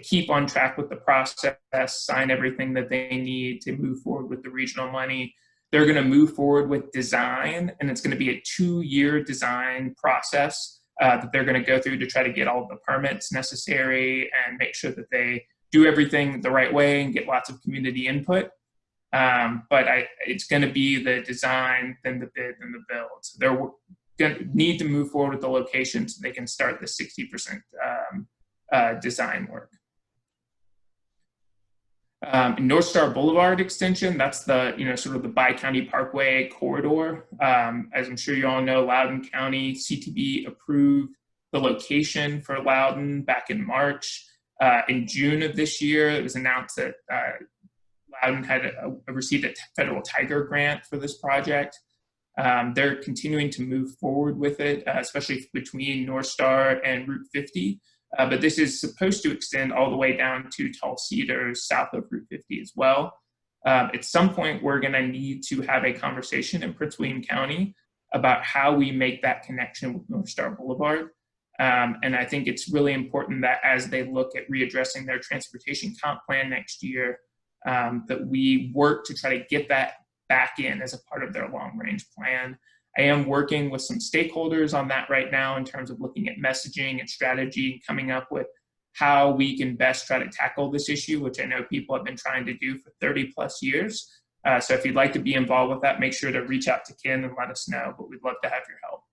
keep on track with the process, sign everything that they need to move forward with the regional money. They're going to move forward with design, and it's going to be a 2-year design process that they're going to go through to try to get all of the permits necessary and make sure that they do everything the right way and get lots of community input. But it's going to be the design, then the bid, then the build. So they're going to need to move forward with the location so they can start the 60% design work. North Star Boulevard extension, that's the, sort of the Bi-County Parkway corridor. As I'm sure you all know, Loudoun County CTB approved the location for Loudoun back in March. In June of this year, it was announced that Loudoun had received a federal Tiger grant for this project. They're continuing to move forward with it, especially between North Star and Route 50. But this is supposed to extend all the way down to Tall Cedars, south of Route 50 as well. At some point, we're going to need to have a conversation in Prince William County about how we make that connection with North Star Boulevard. And I think it's really important that as they look at readdressing their transportation comp plan next year, that we work to try to get that back in as a part of their long-range plan. I am working with some stakeholders on that right now in terms of looking at messaging and strategy and coming up with how we can best try to tackle this issue, which I know people have been trying to do for 30 plus years. So if you'd like to be involved with that, make sure to reach out to Ken and let us know, but we'd love to have your help.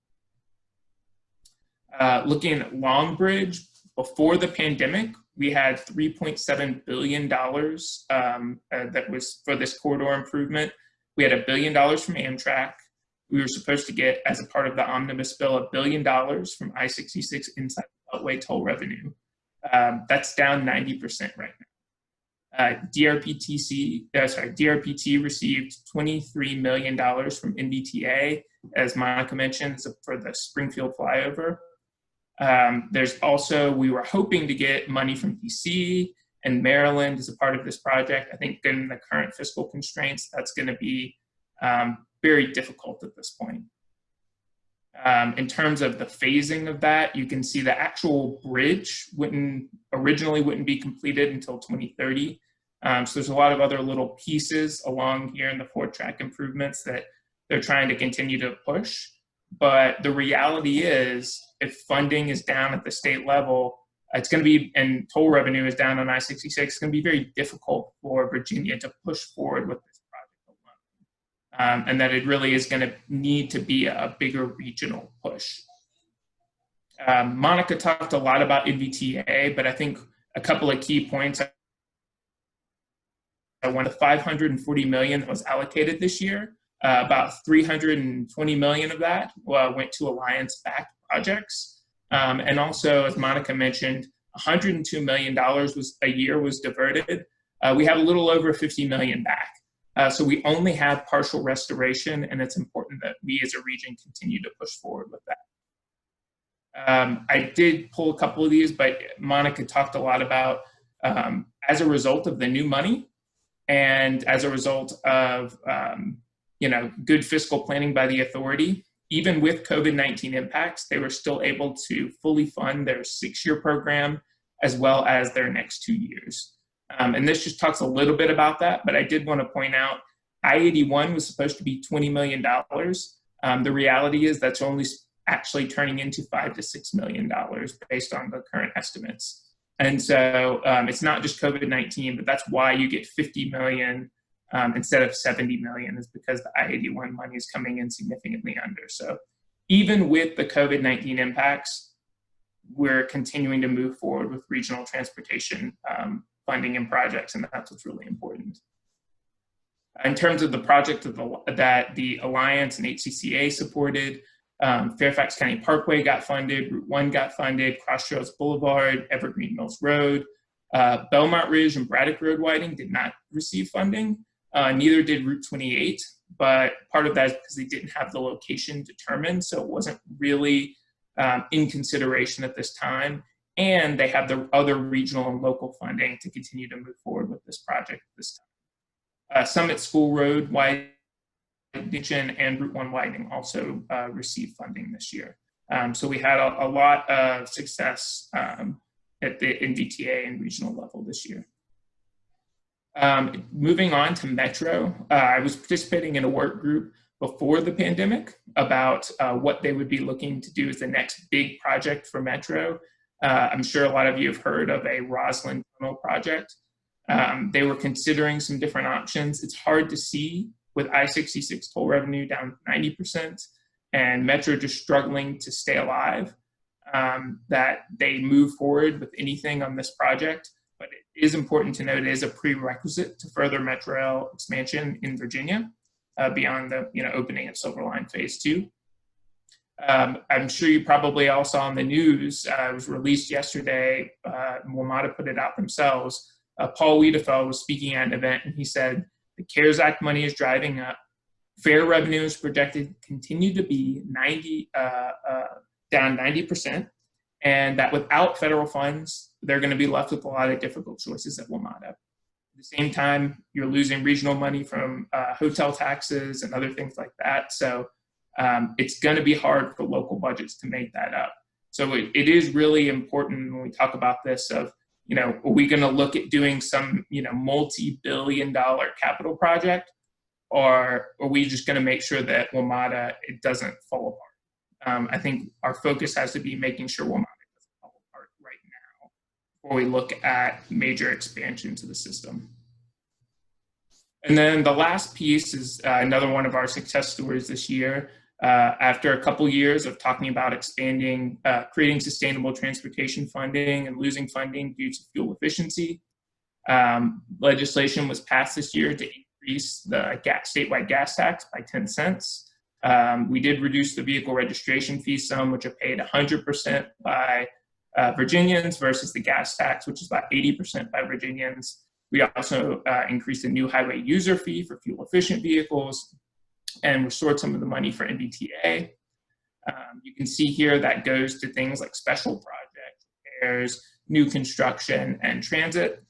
Looking at Long Bridge, before the pandemic, we had $3.7 billion that was for this corridor improvement. We had $1 billion from Amtrak. We were supposed to get, as a part of the omnibus bill, $1 billion from I-66 inside Beltway toll revenue. That's down 90% right now. DRPT received $23 million from NVTA, as Monica mentioned, for the Springfield flyover. There's also, we were hoping to get money from DC and Maryland as a part of this project. I think given the current fiscal constraints, that's going to be very difficult at this point. In terms of the phasing of that, you can see the actual bridge originally wouldn't be completed until 2030. So there's a lot of other little pieces along here in the 4-track improvements that they're trying to continue to push. But the reality is, if funding is down at the state level, it's going to be, and toll revenue is down on I-66, it's going to be very difficult for Virginia to push forward with this project alone. And that it really is going to need to be a bigger regional push. Monica talked a lot about NVTA, but I think a couple of key points. One, the $540 million that was allocated this year, about $320 million of that went to Alliance-backed projects. And also, as Monica mentioned, $102 million a year was diverted. We have a little over $50 million back. So we only have partial restoration, and it's important that we as a region continue to push forward with that. I did pull a couple of these, but Monica talked a lot about, as a result of the new money, and as a result of good fiscal planning by the authority, even with COVID-19 impacts, they were still able to fully fund their 6-year program as well as their next 2 years. And this just talks a little bit about that, but I did want to point out I-81 was supposed to be $20 million. The reality is that's only actually turning into $5 to $6 million based on the current estimates. And so it's not just COVID-19, but that's why you get 50 million instead of 70 million, is because the I-81 money is coming in significantly under. So even with the COVID-19 impacts, we're continuing to move forward with regional transportation funding and projects, and that's what's really important. In terms of the project that the Alliance and HCCA supported, Fairfax County Parkway got funded, Route 1 got funded, Cross Trails Boulevard, Evergreen Mills Road, Belmont Ridge and Braddock Road widening did not receive funding. Neither did Route 28, but part of that is because they didn't have the location determined, so it wasn't really in consideration at this time. And they have the other regional and local funding to continue to move forward with this project this time. Summit School Road widening and Route 1 widening also received funding this year. So we had a lot of success at the NVTA and regional level this year. Moving on to Metro, I was participating in a work group before the pandemic about what they would be looking to do as the next big project for Metro. I'm sure a lot of you have heard of a Roslyn Tunnel project. They were considering some different options. It's hard to see with I-66 toll revenue down 90% and Metro just struggling to stay alive, that they move forward with anything on this project. But it is important to note it is a prerequisite to further Metro rail expansion in Virginia beyond the opening of Silver Line Phase 2. I'm sure you probably all saw in the news, it was released yesterday, WMATA put it out themselves. Paul Wiedefeld was speaking at an event and he said, the CARES Act money is driving up. Fare revenue is projected to continue to be down 90%, and that without federal funds, they're going to be left with a lot of difficult choices at WMATA. At the same time, you're losing regional money from hotel taxes and other things like that. So it's going to be hard for local budgets to make that up. So it is really important when we talk about this of, are we going to look at doing some, multi-billion-dollar capital project, or are we just going to make sure that WMATA, it doesn't fall apart? I think our focus has to be making sure WMATA doesn't fall apart right now before we look at major expansion to the system. And then the last piece is another one of our success stories this year. After a couple years of talking about expanding, creating sustainable transportation funding and losing funding due to fuel efficiency, legislation was passed this year to increase the statewide gas tax by 10 cents. We did reduce the vehicle registration fee some, which are paid 100% by Virginians versus the gas tax, which is about 80% by Virginians. We also increased the new highway user fee for fuel efficient vehicles and restored some of the money for NVTA. You can see here that goes to things like special projects, repairs, new construction, and transit.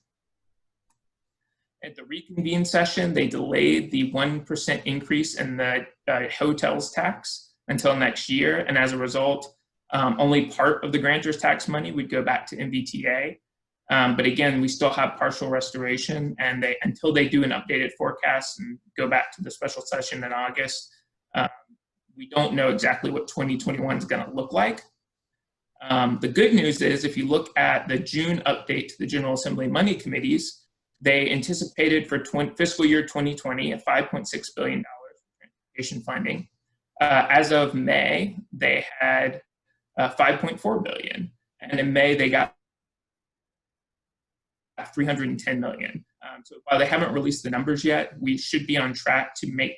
At the reconvene session, they delayed the 1% increase in the hotels tax until next year. And as a result, only part of the grantor's tax money would go back to NVTA. But again, we still have partial restoration, and until they do an updated forecast and go back to the special session in August, we don't know exactly what 2021 is going to look like. The good news is, if you look at the June update to the General Assembly money committees, they anticipated for fiscal year 2020 a $5.6 billion transportation funding. As of May, they had $5.4 billion, and in May they got $310 million. So while they haven't released the numbers yet, we should be on track to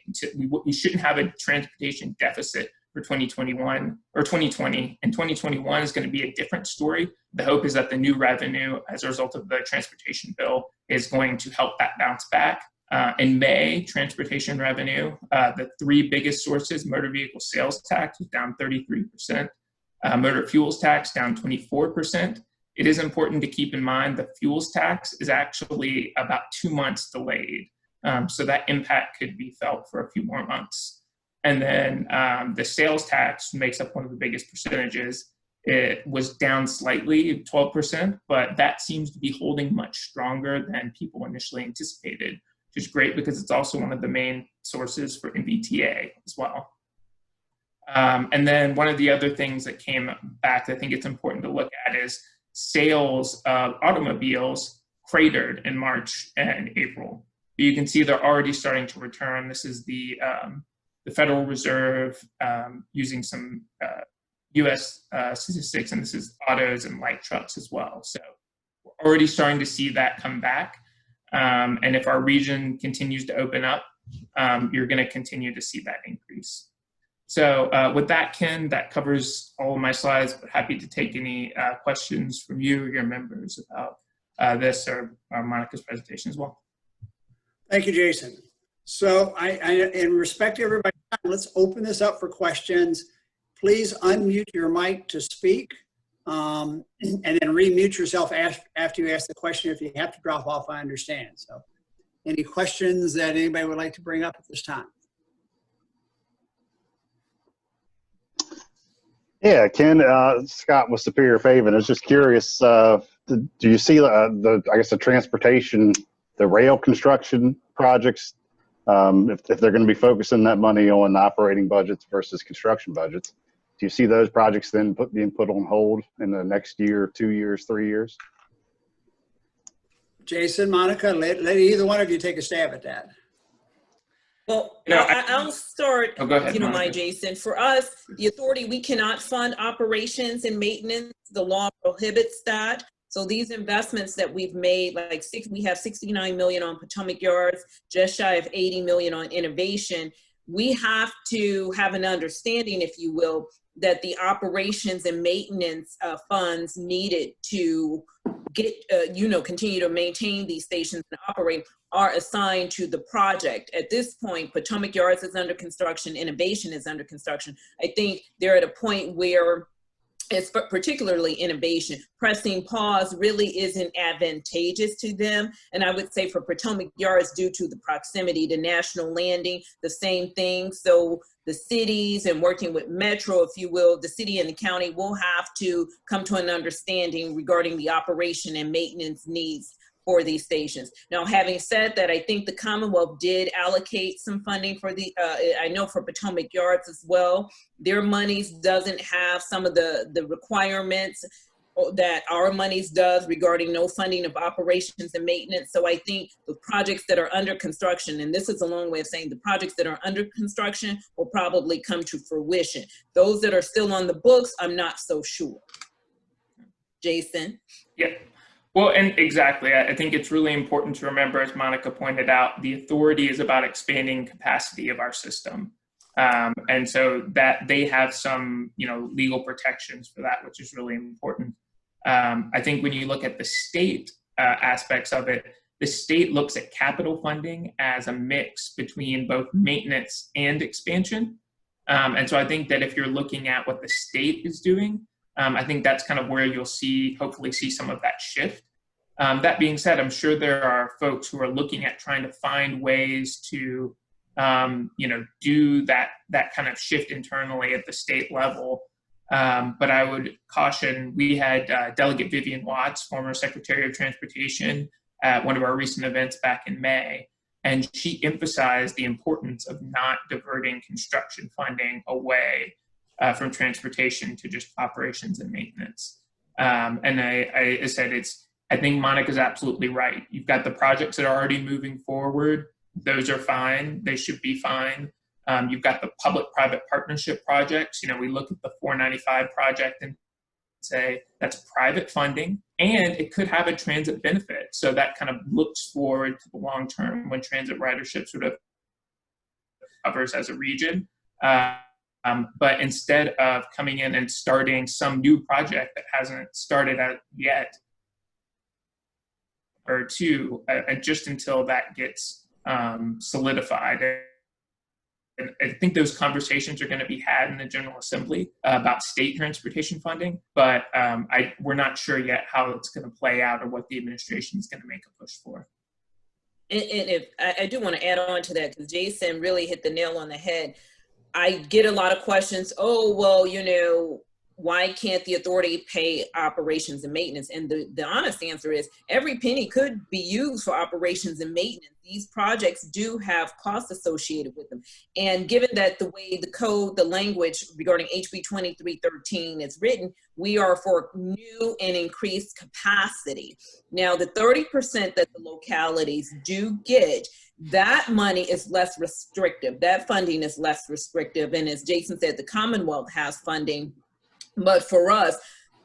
we shouldn't have a transportation deficit for 2021 or 2020. And 2021 is going to be a different story. The hope is that the new revenue as a result of the transportation bill is going to help that bounce back. In May, transportation revenue, the three biggest sources, motor vehicle sales tax was down 33%, motor fuels tax down 24%. It is important to keep in mind the fuels tax is actually about 2 months delayed. So that impact could be felt for a few more months. And then the sales tax makes up one of the biggest percentages. It was down slightly, 12%, but that seems to be holding much stronger than people initially anticipated, which is great because it's also one of the main sources for NVTA as well. And then one of the other things that came back that I think it's important to look at is sales of automobiles cratered in March and April. You can see they're already starting to return. This is the Federal Reserve using some US statistics, and this is autos and light trucks as well. So we're already starting to see that come back. And if our region continues to open up, you're going to continue to see that increase. So with that, Ken, that covers all of my slides, but happy to take any questions from you or your members about this or Monica's presentation as well. Thank you, Jason. So in respect to everybody, let's open this up for questions. Please unmute your mic to speak, and then remute yourself after you ask the question. If you have to drop off, I understand. So any questions that anybody would like to bring up at this time? Yeah, Ken, Scott with Superior Faven. I was just curious, do you see the transportation, the rail construction projects, if they're going to be focusing that money on operating budgets versus construction budgets, do you see those projects then being put on hold in the next year, 2 years, 3 years? Jason, Monica, let either one of you take a stab at that. Well, You know, I'll start, Oh, go ahead, if you don't Monica. mind, Jason. For us, the authority, we cannot fund operations and maintenance. The law prohibits that. So these investments that we've made, we have 69 million on Potomac Yards, just shy of 80 million on innovation. We have to have an understanding, if you will, that the operations and maintenance funds needed to get, continue to maintain these stations and operate are assigned to the project. At this point, Potomac Yards is under construction, innovation is under construction. I think they're at a point where it's particularly innovation. Pressing pause really isn't advantageous to them. And I would say for Potomac Yards, due to the proximity to National Landing, the same thing. So the cities and working with Metro, if you will, the city and the county will have to come to an understanding regarding the operation and maintenance needs for these stations. Now, having said that, I think the Commonwealth did allocate some funding for the, I know for Potomac Yards as well. Their monies doesn't have some of the requirements that our monies does regarding no funding of operations and maintenance. So I think the projects that are under construction, and this is a long way of saying the projects that are under construction will probably come to fruition. Those that are still on the books, I'm not so sure. Jason? Yeah. Well, and exactly. I think it's really important to remember, as Monica pointed out, the authority is about expanding capacity of our system. And so that they have some, legal protections for that, which is really important. I think when you look at the state aspects of it, the state looks at capital funding as a mix between both maintenance and expansion. And so I think that if you're looking at what the state is doing, I think that's kind of where you'll hopefully see some of that shift. That being said, I'm sure there are folks who are looking at trying to find ways to, do that kind of shift internally at the state level. But I would caution, we had Delegate Vivian Watts, former Secretary of Transportation, at one of our recent events back in May. And she emphasized the importance of not diverting construction funding away from transportation to just operations and maintenance. And I said, I think Monica's absolutely right. You've got the projects that are already moving forward. Those are fine. They should be fine. You've got the public-private partnership projects. We look at the 495 project and say that's private funding, and it could have a transit benefit. So that kind of looks forward to the long term when transit ridership sort of covers as a region. But instead of coming in and starting some new project that hasn't started yet, or two, just until that gets solidified. And I think those conversations are going to be had in the General Assembly about state transportation funding, but we're not sure yet how it's going to play out or what the administration is going to make a push for. And if I do want to add on to that, because Jason really hit the nail on the head. I get a lot of questions. Oh, well, why can't the authority pay operations and maintenance? And the honest answer is every penny could be used for operations and maintenance. These projects do have costs associated with them. And given that the way the code, the language regarding HB 2313 is written, we are for new and increased capacity. Now, the 30% that the localities do get, that money is less restrictive. That funding is less restrictive. And as Jason said, the Commonwealth has funding. But for us,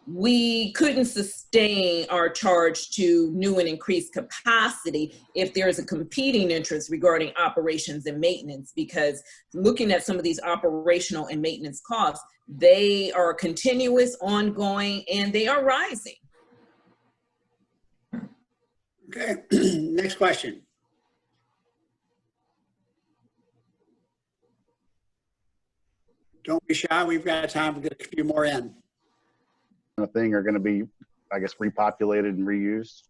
we couldn't sustain our charge to new and increased capacity if there is a competing interest regarding operations and maintenance, because looking at some of these operational and maintenance costs, they are continuous, ongoing, and they are rising. Okay, next question. Don't be shy. We've got time to get a few more in. Thing are going to be, I guess, repopulated and reused?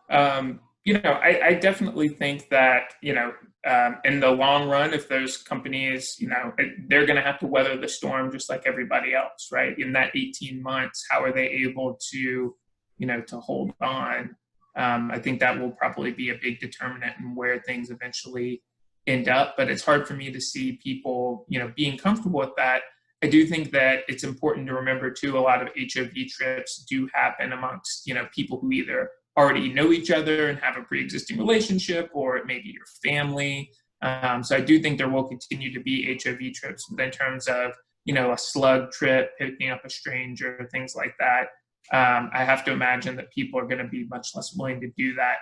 I definitely think that, in the long run, if those companies, they're going to have to weather the storm just like everybody else, right? In that 18 months, how are they able to, to hold on? I think that will probably be a big determinant in where things eventually end up, but it's hard for me to see people, being comfortable with that. I do think that it's important to remember too, a lot of HOV trips do happen amongst, people who either already know each other and have a pre-existing relationship, or it may be your family. So I do think there will continue to be HOV trips, but in terms of, a slug trip, picking up a stranger, things like that, I have to imagine that people are going to be much less willing to do that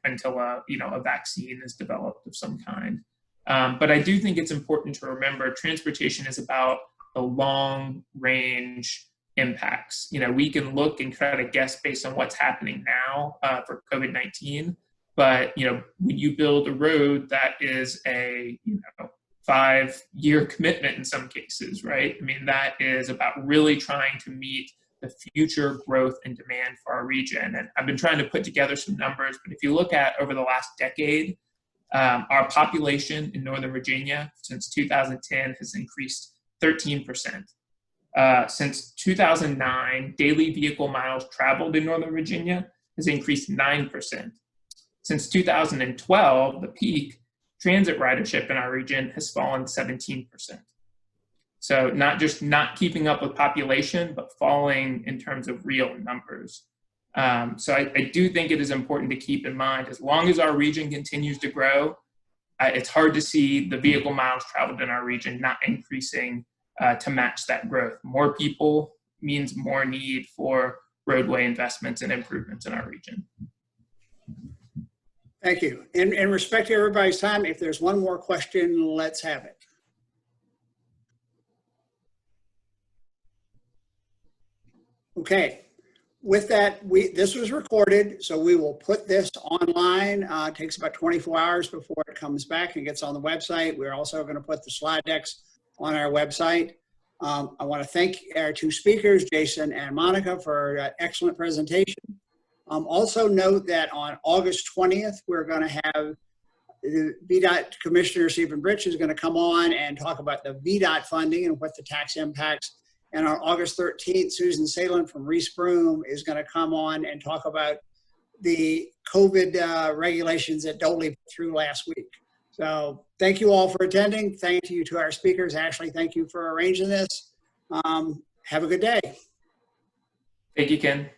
until a vaccine is developed of some kind. But I do think it's important to remember transportation is about the long range impacts. We can look and try to guess based on what's happening now for COVID-19, but when you build a road that is a 5-year commitment in some cases, right? I mean, that is about really trying to meet the future growth and demand for our region. And I've been trying to put together some numbers, but if you look at over the last decade, our population in Northern Virginia since 2010 has increased 13%. Since 2009, daily vehicle miles traveled in Northern Virginia has increased 9%. Since 2012, the peak, transit ridership in our region has fallen 17%. So not just not keeping up with population, but falling in terms of real numbers. So I do think it is important to keep in mind, as long as our region continues to grow, it's hard to see the vehicle miles traveled in our region not increasing to match that growth. More people means more need for roadway investments and improvements in our region. Thank you. In respect to everybody's time, if there's one more question, let's have it. Okay. With that, this was recorded, so we will put this online. It takes about 24 hours before it comes back and gets on the website. We're also going to put the slide decks on our website. I want to thank our two speakers, Jason and Monica, for an excellent presentation. Also note that on August 20th, we're going to have the VDOT Commissioner Stephen Britch is going to come on and talk about the VDOT funding and what the tax impacts. And on August 13th, Susan Salem from Reese Broom is going to come on and talk about the COVID regulations that Doley put through last week. So thank you all for attending. Thank you to our speakers. Ashley, thank you for arranging this. Have a good day. Thank you, Ken.